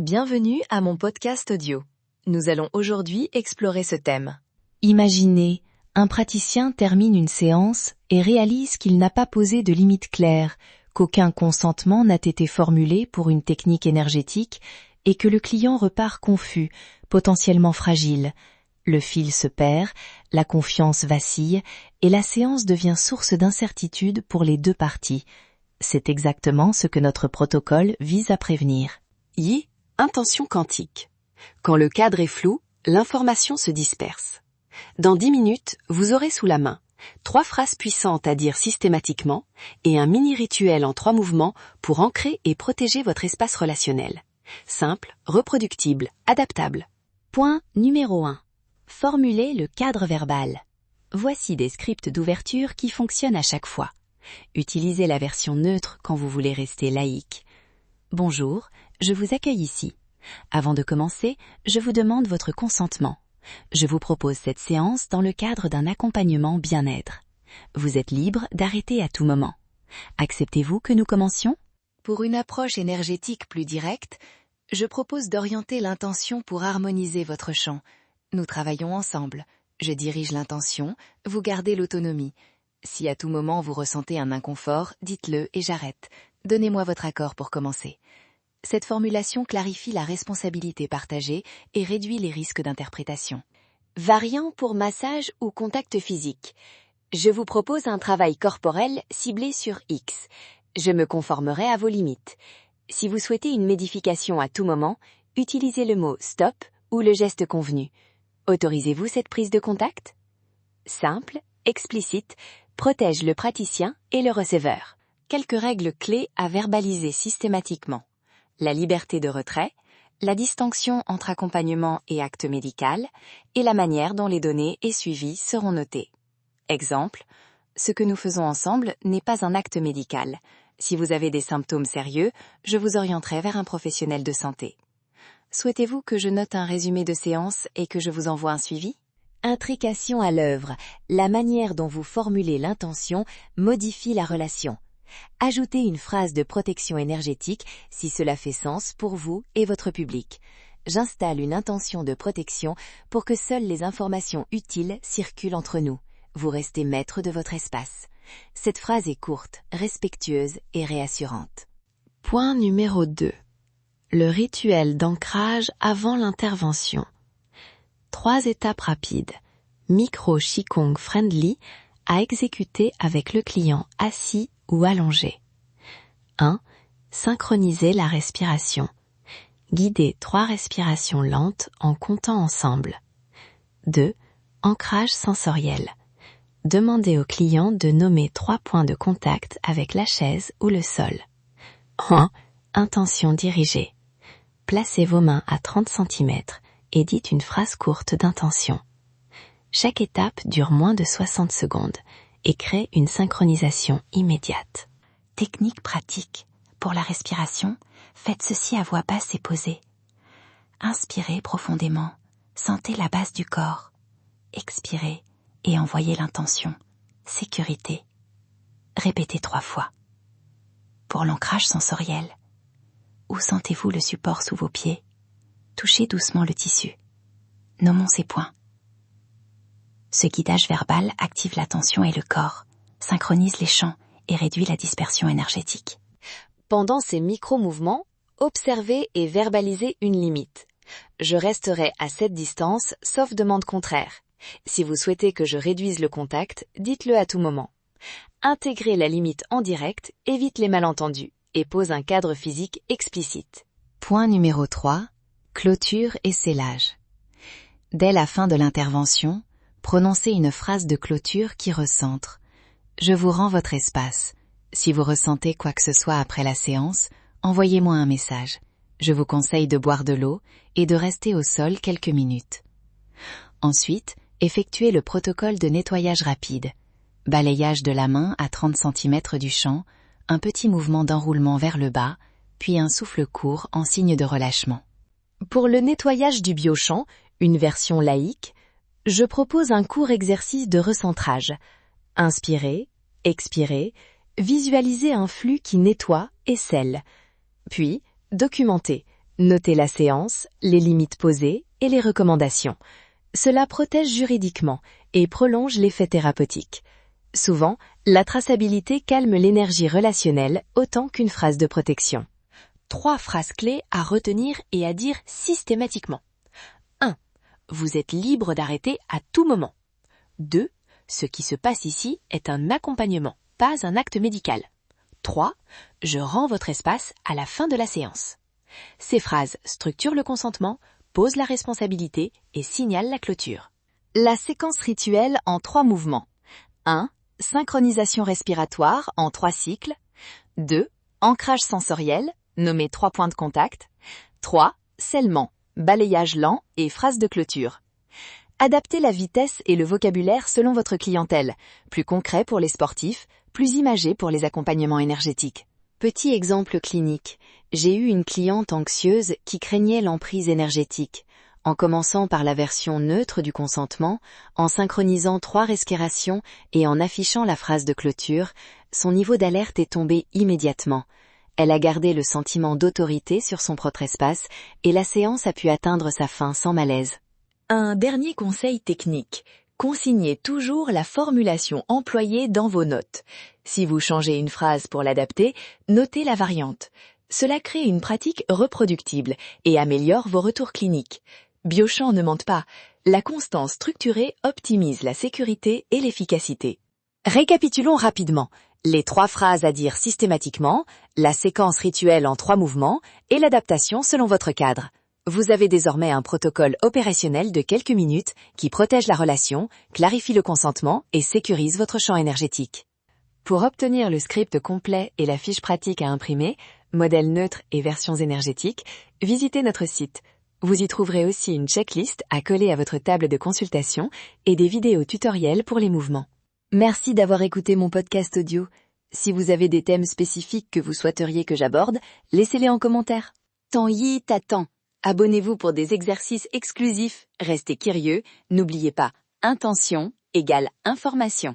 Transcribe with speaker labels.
Speaker 1: Bienvenue à mon podcast audio. Nous allons aujourd'hui explorer ce thème.
Speaker 2: Imaginez, un praticien termine une séance et réalise qu'il n'a pas posé de limite claire, qu'aucun consentement n'a été formulé pour une technique énergétique et que le client repart confus, potentiellement fragile. Le fil se perd, la confiance vacille et la séance devient source d'incertitude pour les deux parties. C'est exactement ce que notre protocole vise à prévenir.
Speaker 3: Intention quantique. Quand le cadre est flou, l'information se disperse. Dans 10 minutes, vous aurez sous la main 3 phrases puissantes à dire systématiquement et un mini-rituel en 3 mouvements pour ancrer et protéger votre espace relationnel. Simple, reproductible, adaptable.
Speaker 2: Point numéro 1. Formulez le cadre verbal. Voici des scripts d'ouverture qui fonctionnent à chaque fois. Utilisez la version neutre quand vous voulez rester laïque. Bonjour, je vous accueille ici. Avant de commencer, je vous demande votre consentement. Je vous propose cette séance dans le cadre d'un accompagnement bien-être. Vous êtes libre d'arrêter à tout moment. Acceptez-vous que nous commencions ?
Speaker 1: Pour une approche énergétique plus directe, je propose d'orienter l'intention pour harmoniser votre champ. Nous travaillons ensemble. Je dirige l'intention, vous gardez l'autonomie. Si à tout moment vous ressentez un inconfort, dites-le et j'arrête. Donnez-moi votre accord pour commencer. Cette formulation clarifie la responsabilité partagée et réduit les risques d'interprétation.
Speaker 3: Variant pour massage ou contact physique. Je vous propose un travail corporel ciblé sur X. Je me conformerai à vos limites. Si vous souhaitez une modification à tout moment, utilisez le mot « stop » ou le geste convenu. Autorisez-vous cette prise de contact ? Simple, explicite, protège le praticien et le receveur. Quelques règles clés à verbaliser systématiquement. La liberté de retrait, la distinction entre accompagnement et acte médical, et la manière dont les données et suivis seront notés. Exemple, ce que nous faisons ensemble n'est pas un acte médical. Si vous avez des symptômes sérieux, je vous orienterai vers un professionnel de santé. Souhaitez-vous que je note un résumé de séance et que je vous envoie un suivi ?
Speaker 2: Intrication à l'œuvre. La manière dont vous formulez l'intention modifie la relation. Ajoutez une phrase de protection énergétique si cela fait sens pour vous et votre public. J'installe une intention de protection pour que seules les informations utiles circulent entre nous. Vous restez maître de votre espace. Cette phrase est courte, respectueuse et réassurante.
Speaker 1: Point numéro 2. Le rituel d'ancrage avant l'intervention. 3 étapes rapides. Micro Qigong friendly à exécuter avec le client assis ou allongé. 1. Synchroniser la respiration. Guidez 3 respirations lentes en comptant ensemble. 2. Ancrage sensoriel. Demandez au client de nommer 3 points de contact avec la chaise ou le sol. 1. Intention dirigée. Placez vos mains à 30 cm et dites une phrase courte d'intention. Chaque étape dure moins de 60 secondes et crée une synchronisation immédiate.
Speaker 2: Technique pratique. Pour la respiration, faites ceci à voix basse et posée. Inspirez profondément, sentez la base du corps. Expirez et envoyez l'intention. Sécurité. Répétez 3 fois. Pour l'ancrage sensoriel, où sentez-vous le support sous vos pieds ? Touchez doucement le tissu. Nommons ces points. Ce guidage verbal active l'attention et le corps, synchronise les champs et réduit la dispersion énergétique.
Speaker 3: Pendant ces micro-mouvements, observez et verbalisez une limite. Je resterai à cette distance, sauf demande contraire. Si vous souhaitez que je réduise le contact, dites-le à tout moment. Intégrez la limite en direct, évite les malentendus et pose un cadre physique explicite.
Speaker 2: Point numéro 3. Clôture et scellage. Dès la fin de l'intervention, prononcez une phrase de clôture qui recentre. Je vous rends votre espace. Si vous ressentez quoi que ce soit après la séance, envoyez-moi un message. Je vous conseille de boire de l'eau et de rester au sol quelques minutes. Ensuite, effectuez le protocole de nettoyage rapide. Balayage de la main à 30 cm du champ, un petit mouvement d'enroulement vers le bas, puis un souffle court en signe de relâchement.
Speaker 1: Pour le nettoyage du biochamp, une version laïque, je propose un court exercice de recentrage. Inspirez, expirez, visualisez un flux qui nettoie et scelle. Puis, documentez.
Speaker 3: Notez la séance, les limites posées et les recommandations. Cela protège juridiquement et prolonge l'effet thérapeutique. Souvent, la traçabilité calme l'énergie relationnelle autant qu'une phrase de protection. 3 phrases clés à retenir et à dire systématiquement. 1. Vous êtes libre d'arrêter à tout moment. 2. Ce qui se passe ici est un accompagnement, pas un acte médical. 3. Je rends votre espace à la fin de la séance. Ces phrases structurent le consentement, posent la responsabilité et signalent la clôture.
Speaker 2: La séquence rituelle en 3 mouvements. 1. Synchronisation respiratoire en 3 cycles. 2. Ancrage sensoriel, nommé 3 points de contact. 3. Scellement, balayage lent et phrase de clôture. Adaptez la vitesse et le vocabulaire selon votre clientèle, plus concret pour les sportifs, plus imagé pour les accompagnements énergétiques.
Speaker 3: Petit exemple clinique. J'ai eu une cliente anxieuse qui craignait l'emprise énergétique. En commençant par la version neutre du consentement, en synchronisant 3 respirations et en affichant la phrase de clôture, son niveau d'alerte est tombé immédiatement. Elle a gardé le sentiment d'autorité sur son propre espace et la séance a pu atteindre sa fin sans malaise. Un dernier conseil technique. Consignez toujours la formulation employée dans vos notes. Si vous changez une phrase pour l'adapter, notez la variante. Cela crée une pratique reproductible et améliore vos retours cliniques. Biochamp ne mente pas. La constance structurée optimise la sécurité et l'efficacité. Récapitulons rapidement. Les 3 phrases à dire systématiquement, la séquence rituelle en 3 mouvements et l'adaptation selon votre cadre. Vous avez désormais un protocole opérationnel de quelques minutes qui protège la relation, clarifie le consentement et sécurise votre champ énergétique. Pour obtenir le script complet et la fiche pratique à imprimer, modèle neutre et versions énergétiques, visitez notre site. Vous y trouverez aussi une checklist à coller à votre table de consultation et des vidéos tutoriels pour les mouvements. Merci d'avoir écouté mon podcast audio. Si vous avez des thèmes spécifiques que vous souhaiteriez que j'aborde, laissez-les en commentaire. Tant yi t'attend. Abonnez-vous pour des exercices exclusifs. Restez curieux. N'oubliez pas, intention égale information.